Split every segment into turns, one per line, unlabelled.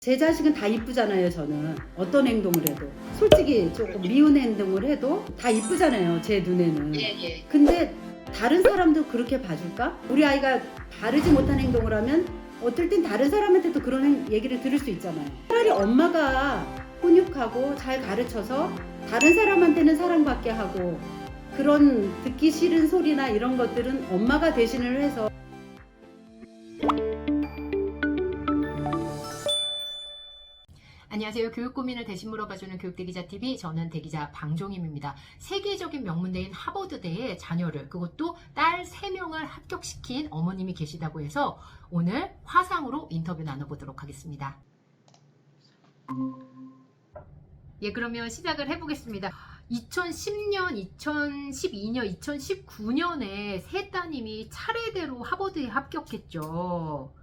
제 자식은 다 이쁘잖아요. 저는 어떤 행동을 해도 솔직히 조금 미운 행동을 해도 다 이쁘잖아요. 제 눈에는.
예.
근데 다른 사람도 그렇게 봐줄까? 우리 아이가 바르지 못한 행동을 하면 어떨 땐 다른 사람한테도 그런 얘기를 들을 수 있잖아요. 차라리 엄마가 훈육하고 잘 가르쳐서 다른 사람한테는 사랑받게 하고, 그런 듣기 싫은 소리나 이런 것들은 엄마가 대신을 해서.
안녕하세요. 교육 고민을 대신 물어봐주는 교육대기자TV, 저는 대기자 방종임입니다. 세계적인 명문대인 하버드대에 자녀를, 그것도 딸 3명을 합격시킨 어머님이 계시다고 해서 오늘 화상으로 인터뷰 나눠보도록 하겠습니다. 예, 그러면 시작을 해보겠습니다. 2010년, 2012년, 2019년에 세 따님이 차례대로 하버드에 합격했죠.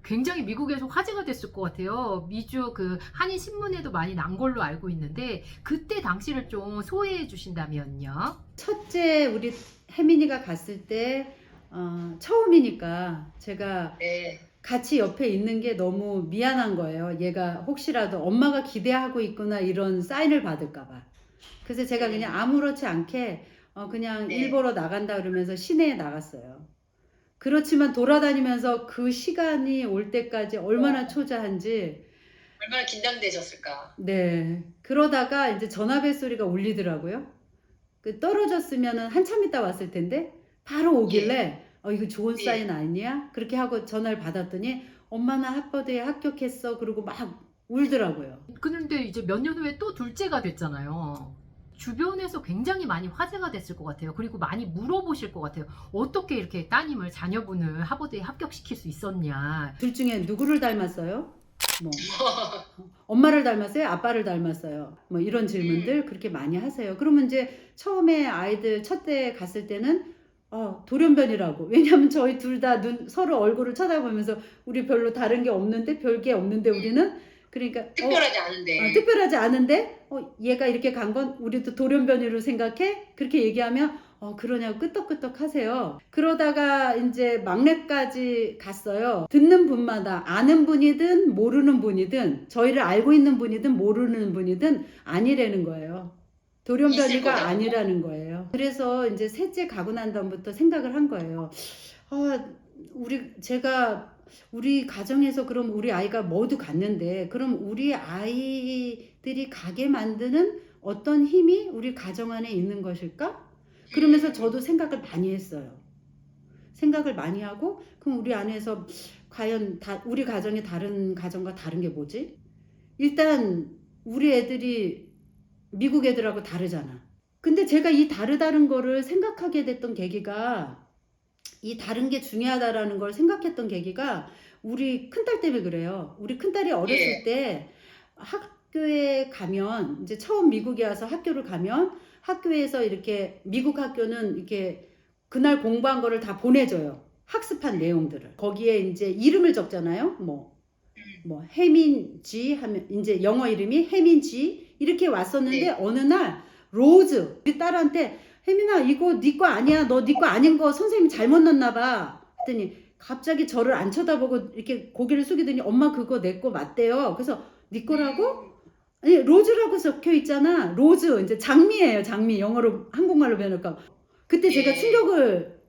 굉장히 미국에서 화제가 됐을 것 같아요. 미주 그 한인 신문에도 많이 난 걸로 알고 있는데, 그때 당시를 좀 소개해 주신다면요.
첫째 우리 혜민이가 갔을 때 처음이니까 제가
네.
같이 옆에 있는 게 너무 미안한 거예요. 얘가 혹시라도 엄마가 기대하고 있구나 이런 사인을 받을까 봐. 그래서 제가 그냥 아무렇지 않게 그냥 일 보러 나간다 그러면서 시내에 나갔어요. 그렇지만 돌아다니면서 그 시간이 올 때까지 얼마나 초조한지.
얼마나 긴장되셨을까.
네. 그러다가 이제 전화벨 소리가 울리더라고요. 그 떨어졌으면은 한참 있다 왔을 텐데 바로 오길래 이거 좋은 사인 아니야? 그렇게 하고 전화를 받았더니 엄마 나 하버드에 합격했어. 그러고 막 울더라고요.
그런데 이제 몇 년 후에 또 둘째가 됐잖아요. 주변에서 굉장히 많이 화제가 됐을 것 같아요. 그리고 많이 물어보실 것 같아요. 어떻게 이렇게 따님을, 자녀분을 하버드에 합격시킬 수 있었냐.
둘 중에 누구를 닮았어요? 뭐 엄마를 닮았어요? 아빠를 닮았어요? 뭐 이런 질문들 그렇게 많이 하세요. 그러면 이제 처음에 아이들 첫째 갔을 때는 돌연변이라고. 왜냐하면 저희 둘 다 서로 얼굴을 쳐다보면서 우리 별로 다른 게 없는데, 별게 없는데 우리는, 그러니까
특별하지 않은데.
특별하지 않은데 얘가 이렇게 간 건 우리도 돌연변이로 생각해? 그렇게 얘기하면 그러냐고 끄떡끄떡 하세요. 그러다가 이제 막내까지 갔어요. 듣는 분마다 아는 분이든 모르는 분이든, 저희를 알고 있는 분이든 모르는 분이든 아니라는 거예요. 돌연변이가 아니라는 거예요. 그래서 이제 셋째 가고 난 다음부터 생각을 한 거예요. 우리 가정에서 그럼 우리 아이가 모두 갔는데, 그럼 우리 아이들이 가게 만드는 어떤 힘이 우리 가정 안에 있는 것일까? 그러면서 저도 생각을 많이 했어요. 생각을 많이 하고, 그럼 우리 안에서 과연 우리 가정이 다른 가정과 다른 게 뭐지? 일단 우리 애들이 미국 애들하고 다르잖아. 근데 제가 이 다르다는 거를 생각하게 됐던 계기가, 이 다른 게 중요하다라는 걸 생각했던 계기가 우리 큰딸 때문에 그래요. 우리 큰딸이 어렸을 때 학교에 가면, 이제 처음 미국에 와서 학교를 가면, 학교에서 이렇게 미국 학교는 이렇게 그날 공부한 거를 다 보내줘요. 학습한 내용들을. 거기에 이제 이름을 적잖아요. 뭐 혜민지 하면 이제 영어 이름이 혜민지 이렇게 왔었는데, 어느 날 로즈, 우리 딸한테 혜민아 이거 네 거 아니야, 너 네 거 아닌 거 선생님이 잘못 넣었나 봐 했더니 갑자기 저를 안 쳐다보고 이렇게 고개를 숙이더니 엄마 그거 내 거 맞대요. 그래서 네 거라고? 아니 로즈라고 적혀 있잖아. 로즈 이제 장미예요. 장미 영어로 한국말로 변할까. 그때 제가 충격을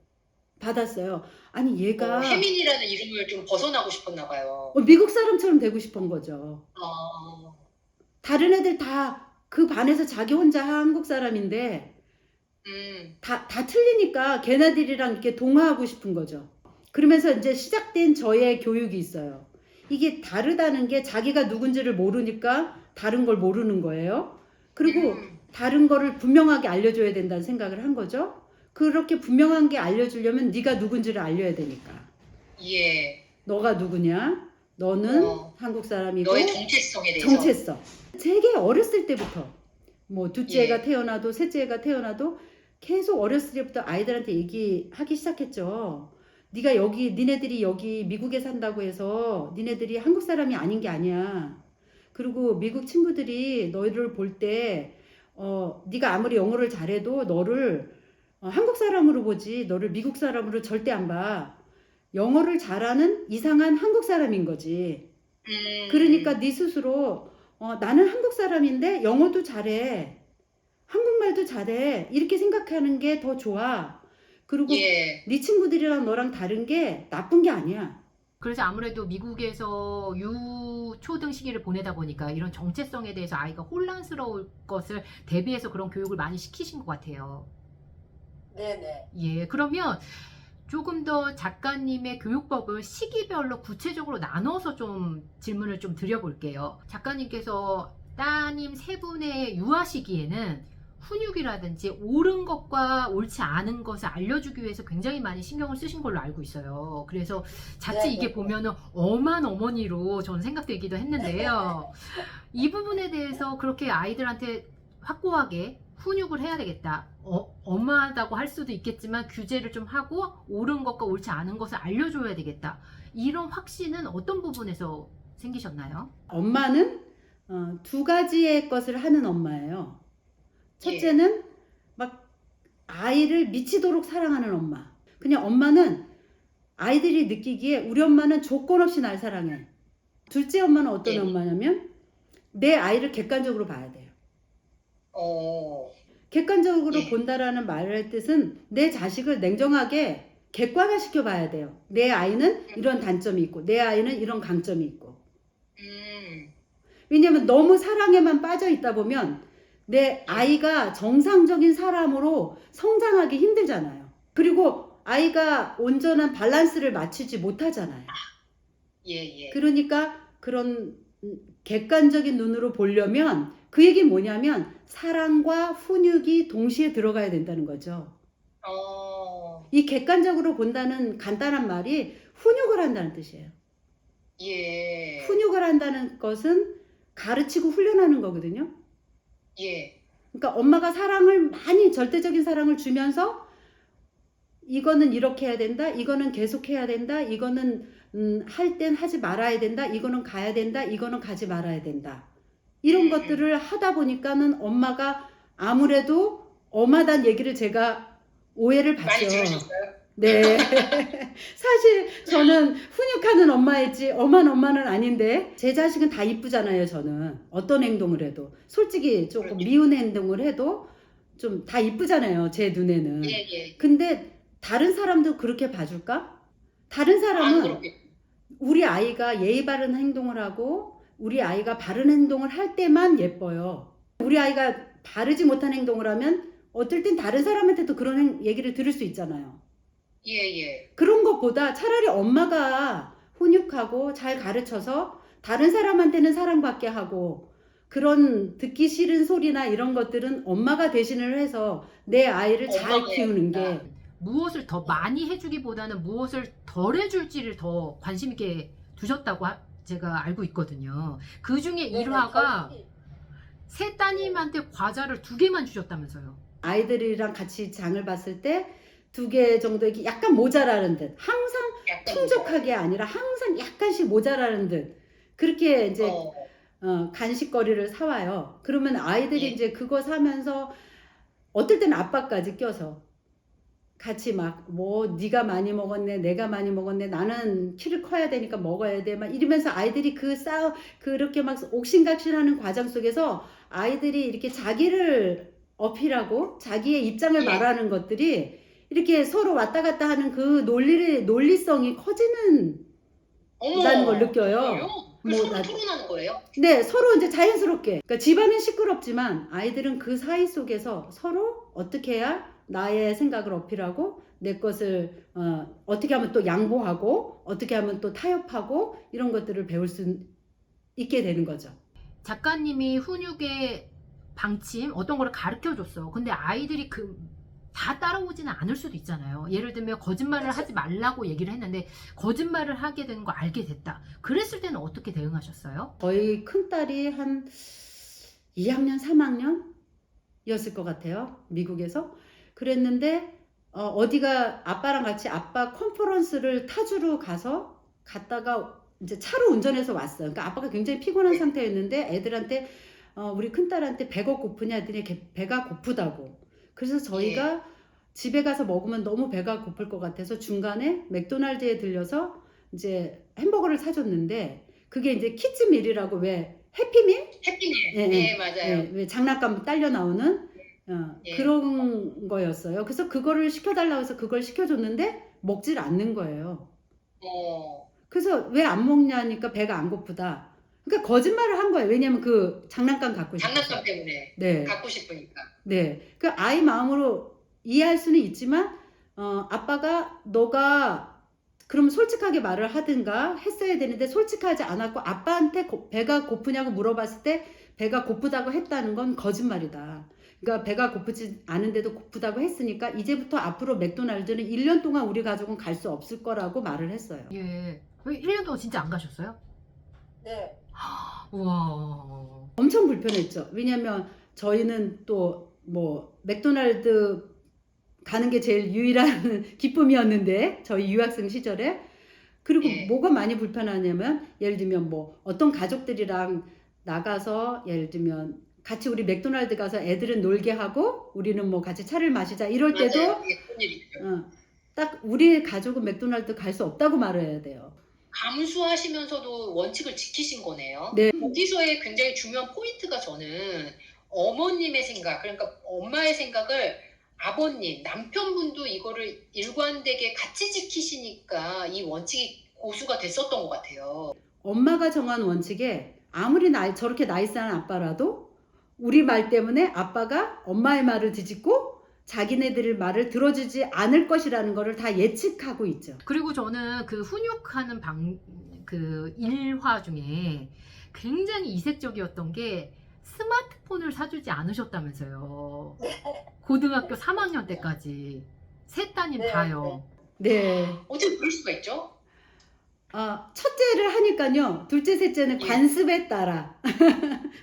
받았어요. 아니 얘가
혜민이라는 이름을 좀 벗어나고 싶었나 봐요.
미국 사람처럼 되고 싶은 거죠. 다른 애들 다 그 반에서 자기 혼자 한국 사람인데 다 틀리니까 걔네들이랑 이렇게 동화하고 싶은 거죠. 그러면서 이제 시작된 저의 교육이 있어요. 이게 다르다는 게 자기가 누군지를 모르니까 다른 걸 모르는 거예요. 그리고 다른 거를 분명하게 알려줘야 된다는 생각을 한 거죠. 그렇게 분명하게 알려주려면 네가 누군지를 알려야 되니까. 너가 누구냐? 너는 한국 사람이고,
너의 정체성에 대해서.
정체성. 되게 어렸을 때부터, 뭐 둘째가 태어나도 셋째가 태어나도 계속 어렸을 때부터 아이들한테 얘기하기 시작했죠. 네가 여기, 니네들이 여기 미국에 산다고 해서 니네들이 한국 사람이 아닌 게 아니야. 그리고 미국 친구들이 너희를 볼 때 네가 아무리 영어를 잘해도 너를 한국 사람으로 보지 너를 미국 사람으로 절대 안 봐. 영어를 잘하는 이상한 한국 사람인 거지. 그러니까 네 스스로 나는 한국 사람인데 영어도 잘해. 한국말도 잘해. 이렇게 생각하는 게 더 좋아. 그리고
예.
네 친구들이랑 너랑 다른 게 나쁜 게 아니야.
그래서 아무래도 미국에서 유초등 시기를 보내다 보니까 이런 정체성에 대해서 아이가 혼란스러울 것을 대비해서 그런 교육을 많이 시키신 것 같아요.
네네.
예, 그러면 조금 더 작가님의 교육법을 시기별로 구체적으로 나눠서 좀 질문을 좀 드려볼게요. 작가님께서 따님 세 분의 유아 시기에는 훈육이라든지 옳은 것과 옳지 않은 것을 알려주기 위해서 굉장히 많이 신경을 쓰신 걸로 알고 있어요. 그래서 자칫 이게 보면은 엄한 어머니로 저는 생각되기도 했는데요. 이 부분에 대해서 그렇게 아이들한테 확고하게 훈육을 해야 되겠다. 엄하다고 할 수도 있겠지만 규제를 좀 하고 옳은 것과 옳지 않은 것을 알려줘야 되겠다. 이런 확신은 어떤 부분에서 생기셨나요?
엄마는 두 가지의 것을 하는 엄마예요. 첫째는 막 아이를 미치도록 사랑하는 엄마. 그냥 엄마는 아이들이 느끼기에 우리 엄마는 조건 없이 날 사랑해. 둘째 엄마는 어떤 엄마냐면 내 아이를 객관적으로 봐야 돼요. 객관적으로 본다라는 말의 뜻은 내 자식을 냉정하게 객관화시켜 봐야 돼요. 내 아이는 이런 단점이 있고 내 아이는 이런 강점이 있고. 왜냐면 너무 사랑에만 빠져 있다 보면 내 아이가 정상적인 사람으로 성장하기 힘들잖아요. 그리고 아이가 온전한 밸런스를 맞추지 못하잖아요. 그러니까 그런 객관적인 눈으로 보려면 그 얘기는 뭐냐면 사랑과 훈육이 동시에 들어가야 된다는 거죠. 이 객관적으로 본다는 간단한 말이 훈육을 한다는 뜻이에요. 훈육을 한다는 것은 가르치고 훈련하는 거거든요. 그러니까 엄마가 사랑을 많이 절대적인 사랑을 주면서 이거는 이렇게 해야 된다. 이거는 계속 해야 된다. 이거는 할 땐 하지 말아야 된다. 이거는 가야 된다. 이거는 가지 말아야 된다. 이런 것들을 하다 보니까는 엄마가 아무래도 엄하다는 얘기를 제가 오해를 받죠.
많이 들으셨어요?
네. 사실 저는 훈육하는 엄마이지 엄한 엄마는 아닌데 제 자식은 다 이쁘잖아요. 저는 어떤 행동을 해도 솔직히 조금 미운 행동을 해도 좀 다 이쁘잖아요. 제 눈에는. 근데 다른 사람도 그렇게 봐줄까? 다른 사람은 우리 아이가 예의 바른 행동을 하고 우리 아이가 바른 행동을 할 때만 예뻐요. 우리 아이가 바르지 못한 행동을 하면 어떨 땐 다른 사람한테도 그런 얘기를 들을 수 있잖아요. 그런 것보다 차라리 엄마가 훈육하고 잘 가르쳐서 다른 사람한테는 사랑받게 하고 그런 듣기 싫은 소리나 이런 것들은 엄마가 대신을 해서 내 아이를 잘 키우는 게
무엇을 더 많이 해주기보다는 무엇을 덜 해줄지를 더 관심 있게 두셨다고 제가 알고 있거든요. 그 중에 일화가 세 따님한테 과자를 2개만 주셨다면서요.
아이들이랑 같이 장을 봤을 때 2개 정도 이렇게 약간 모자라는 듯 항상 풍족하게 아니라 항상 약간씩 모자라는 듯 그렇게 이제 간식거리를 사와요. 그러면 아이들이 이제 그거 사면서 어떨 때는 아빠까지 껴서 같이 막 뭐 네가 많이 먹었네 내가 많이 먹었네 나는 키를 커야 되니까 먹어야 돼 막 이러면서 아이들이 그렇게 막 옥신각신하는 과정 속에서 아이들이 이렇게 자기를 어필하고 자기의 입장을 말하는 것들이 이렇게 서로 왔다 갔다 하는 그 논리성이 커지는 다는 걸 느껴요.
서로 토론하는 거예요?
네, 서로 이제 자연스럽게. 그러니까 집안은 시끄럽지만 아이들은 그 사이 속에서 서로 어떻게 해야 나의 생각을 어필하고 내 것을 어떻게 하면 또 양보하고 어떻게 하면 또 타협하고 이런 것들을 배울 수 있게 되는 거죠.
작가님이 훈육의 방침 어떤 거를 가르쳐 줬어. 근데 아이들이 다 따라오지는 않을 수도 있잖아요. 예를 들면 거짓말을 하지 말라고 얘기를 했는데 거짓말을 하게 된 거 알게 됐다. 그랬을 때는 어떻게 대응하셨어요?
저희 큰딸이 한 2학년, 3학년이었을 것 같아요. 미국에서. 그랬는데 어디가 아빠랑 같이 아빠 컨퍼런스를 타주러 갔다가 이제 차로 운전해서 왔어요. 그러니까 아빠가 굉장히 피곤한 상태였는데 애들한테 우리 큰딸한테 배가 고프냐 했더니 배가 고프다고. 그래서 저희가 집에 가서 먹으면 너무 배가 고플 것 같아서 중간에 맥도날드에 들려서 이제 햄버거를 사줬는데 그게 이제 키즈밀이라고 왜 해피밀?
해피밀.
예,
예,
예.
맞아요.
예, 왜 장난감 딸려 나오는
예.
그런 거였어요. 그래서 그거를 시켜달라고 해서 그걸 시켜줬는데 먹질 않는 거예요. 그래서 왜 안 먹냐니까 배가 안 고프다. 그러니까 거짓말을 한 거예요. 왜냐면 그 장난감 갖고 싶어서.
장난감 때문에
네.
갖고 싶으니까.
네. 그 아이 마음으로 이해할 수는 있지만 아빠가 너가 그럼 솔직하게 말을 하든가 했어야 되는데 솔직하지 않았고 아빠한테 배가 고프냐고 물어봤을 때 배가 고프다고 했다는 건 거짓말이다. 그러니까 배가 고프지 않은데도 고프다고 했으니까 이제부터 앞으로 맥도날드는 1년 동안 우리 가족은 갈 수 없을 거라고 말을 했어요.
예. 왜 1년 동안 진짜 안 가셨어요?
네.
우와.
엄청 불편했죠. 왜냐면 저희는 또 뭐 맥도날드 가는 게 제일 유일한 기쁨이었는데 저희 유학생 시절에. 그리고
예.
뭐가 많이 불편하냐면 예를 들면 뭐 어떤 가족들이랑 나가서 예를 들면 같이 우리 맥도날드 가서 애들은 놀게 하고 우리는 뭐 같이 차를 마시자 이럴 때도
맞아요. 이게 그런 일 있죠.
딱 우리 가족은 맥도날드 갈 수 없다고 말해야 돼요.
감수하시면서도 원칙을 지키신 거네요.
네.
거기서의 굉장히 중요한 포인트가 저는 어머님의 생각, 그러니까 엄마의 생각을 아버님, 남편분도 이거를 일관되게 같이 지키시니까 이 원칙이 고수가 됐었던 것 같아요.
엄마가 정한 원칙에 아무리 저렇게 나이스한 아빠라도 우리 말 때문에 아빠가 엄마의 말을 뒤집고 자기네들 말을 들어주지 않을 것이라는 거를 다 예측하고 있죠.
그리고 저는 그 훈육하는 그 일화 중에 굉장히 이색적이었던 게 스마트폰을 사주지 않으셨다면서요. 고등학교 3학년 때까지 세 따님 다요.
네.
어떻게 그럴 수가 있죠?
첫째를 하니까요. 둘째, 셋째는
예.
관습에 따라.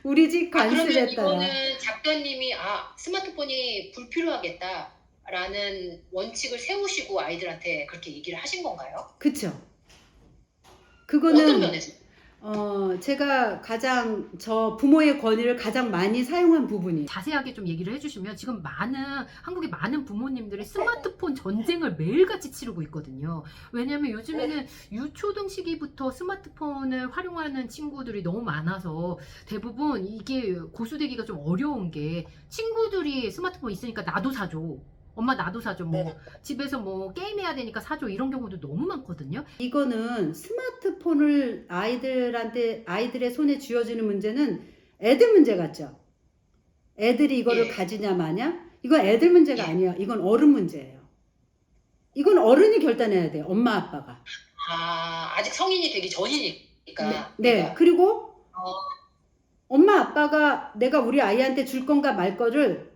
우리 집
그러면
관습에 따라.
이거는 작가님이 스마트폰이 불필요하겠다라는 원칙을 세우시고 아이들한테 그렇게 얘기를 하신 건가요?
그쵸.
어떤
그거는
면에서?
제가 가장 저 부모의 권위를 가장 많이 사용한 부분이.
자세하게 좀 얘기를 해주시면 지금 한국의 많은 부모님들이 스마트폰 전쟁을 매일같이 치르고 있거든요. 왜냐하면 요즘에는 유초등 시기부터 스마트폰을 활용하는 친구들이 너무 많아서 대부분 이게 고수되기가 좀 어려운 게 친구들이 스마트폰 있으니까 나도 사줘. 엄마 나도 사줘. 뭐 집에서 뭐 게임해야 되니까 사줘. 이런 경우도 너무 많거든요.
이거는 스마트폰을 아이들의 손에 쥐어주는 문제는 애들 문제 같죠. 애들이 이거를
예.
가지냐 마냐. 이건 애들 문제가
예.
아니야. 이건 어른 문제예요. 이건 어른이 결단해야 돼요. 엄마 아빠가.
아직 성인이 되기 전이니까.
네. 그리고 엄마 아빠가 내가 우리 아이한테 줄 건가 말 거를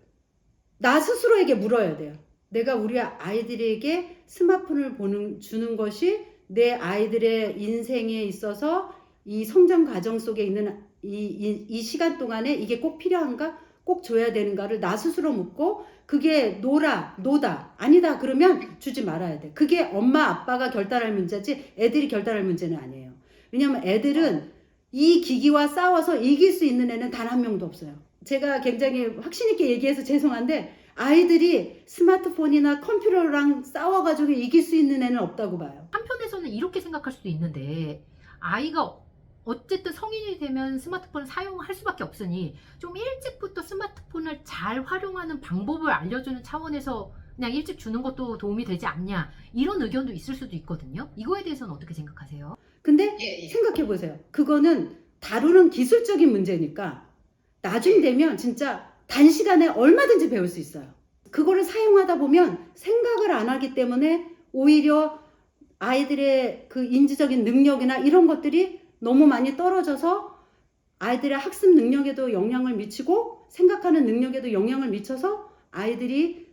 나 스스로에게 물어야 돼요. 내가 우리 아이들에게 스마트폰을 주는 것이 내 아이들의 인생에 있어서 이 성장 과정 속에 있는 이 시간 동안에 이게 꼭 필요한가? 꼭 줘야 되는가를 나 스스로 묻고 그게 노다 아니다 그러면 주지 말아야 돼. 그게 엄마 아빠가 결단할 문제지 애들이 결단할 문제는 아니에요. 왜냐면 애들은 이 기기와 싸워서 이길 수 있는 애는 단 한 명도 없어요. 제가 굉장히 확신 있게 얘기해서 죄송한데 아이들이 스마트폰이나 컴퓨터랑 싸워가지고 이길 수 있는 애는 없다고 봐요.
한편에서는 이렇게 생각할 수도 있는데 아이가 어쨌든 성인이 되면 스마트폰을 사용할 수밖에 없으니 좀 일찍부터 스마트폰을 잘 활용하는 방법을 알려주는 차원에서 그냥 일찍 주는 것도 도움이 되지 않냐 이런 의견도 있을 수도 있거든요. 이거에 대해서는 어떻게 생각하세요?
근데
예.
생각해보세요. 그거는 다루는 기술적인 문제니까 나중 되면 진짜 단시간에 얼마든지 배울 수 있어요. 그거를 사용하다 보면 생각을 안 하기 때문에 오히려 아이들의 그 인지적인 능력이나 이런 것들이 너무 많이 떨어져서 아이들의 학습 능력에도 영향을 미치고 생각하는 능력에도 영향을 미쳐서 아이들이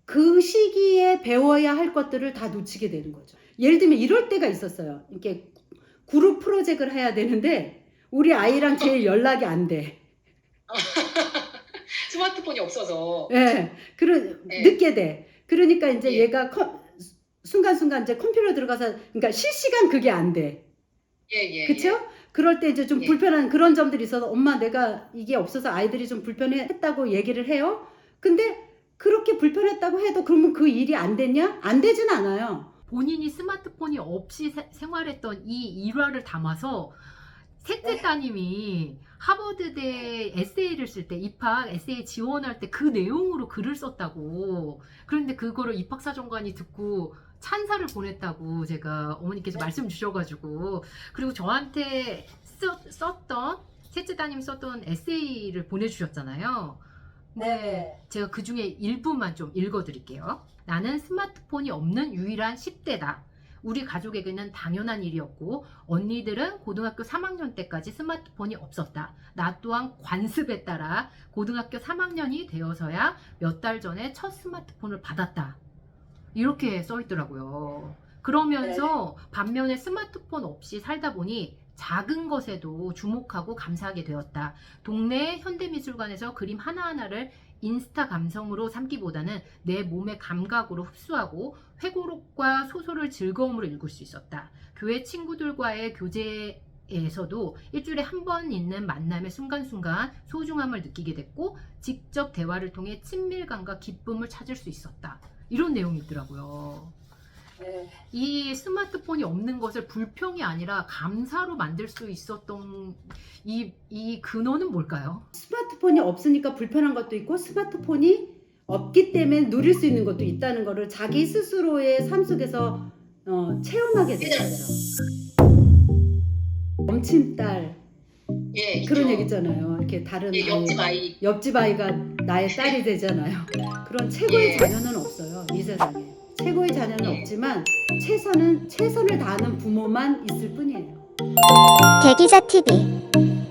그 시기에 배워야 할 것들을 다 놓치게 되는 거죠. 예를 들면 이럴 때가 있었어요. 이렇게 그룹 프로젝트를 해야 되는데 우리 아이랑 제일 연락이 안 돼.
스마트폰이 없어서.
네,
네.
늦게 돼. 그러니까 이제
예.
얘가 순간순간 이제 컴퓨터 들어가서, 그러니까 실시간 그게 안 돼.
예.
그쵸? 그럴 때 이제 좀
예.
불편한 그런 점들이 있어서 엄마 내가 이게 없어서 아이들이 좀 불편했다고 얘기를 해요. 근데 그렇게 불편했다고 해도 그러면 그 일이 안 됐냐? 안 되진 않아요.
본인이 스마트폰이 없이 생활했던 이 일화를 담아서 셋째 따님이 하버드대 에세이를 쓸 때, 입학 에세이 지원할 때 그 내용으로 글을 썼다고. 그런데 그거를 입학사정관이 듣고 찬사를 보냈다고 제가 어머니께서 말씀 주셔가지고, 그리고 저한테 썼던, 셋째 따님이 썼던 에세이를 보내주셨잖아요. 네, 제가 그 중에 일부만 좀 읽어드릴게요. 나는 스마트폰이 없는 유일한 10대다. 우리 가족에게는 당연한 일이었고 언니들은 고등학교 3학년 때까지 스마트폰이 없었다. 나 또한 관습에 따라 고등학교 3학년이 되어서야 몇 달 전에 첫 스마트폰을 받았다. 이렇게 써 있더라고요. 그러면서 반면에 스마트폰 없이 살다 보니 작은 것에도 주목하고 감사하게 되었다. 동네 현대미술관에서 그림 하나하나를 인스타 감성으로 삼기보다는 내 몸의 감각으로 흡수하고 회고록과 소설을 즐거움으로 읽을 수 있었다. 교회 친구들과의 교제에서도 일주일에 한 번 있는 만남의 순간순간 소중함을 느끼게 됐고 직접 대화를 통해 친밀감과 기쁨을 찾을 수 있었다. 이런 내용이 있더라고요. 이 스마트폰이 없는 것을 불평이 아니라 감사로 만들 수 있었던 이 근원은 뭘까요?
스마트폰이 없으니까 불편한 것도 있고 스마트폰이 없기 때문에 누릴 수 있는 것도 있다는 거를 자기 스스로의 삶 속에서 체험하게 되는 거죠. 넘친딸
예,
그런
있죠.
얘기 있잖아요. 이렇게 다른
예,
옆집 아이가 나의 딸이 되잖아요. 그런 최고의
예.
자녀는 없어요. 이 세상에. 최고의 자녀는
예.
없지만 최선을 다하는 부모만 있을 뿐이에요.
대기자 TV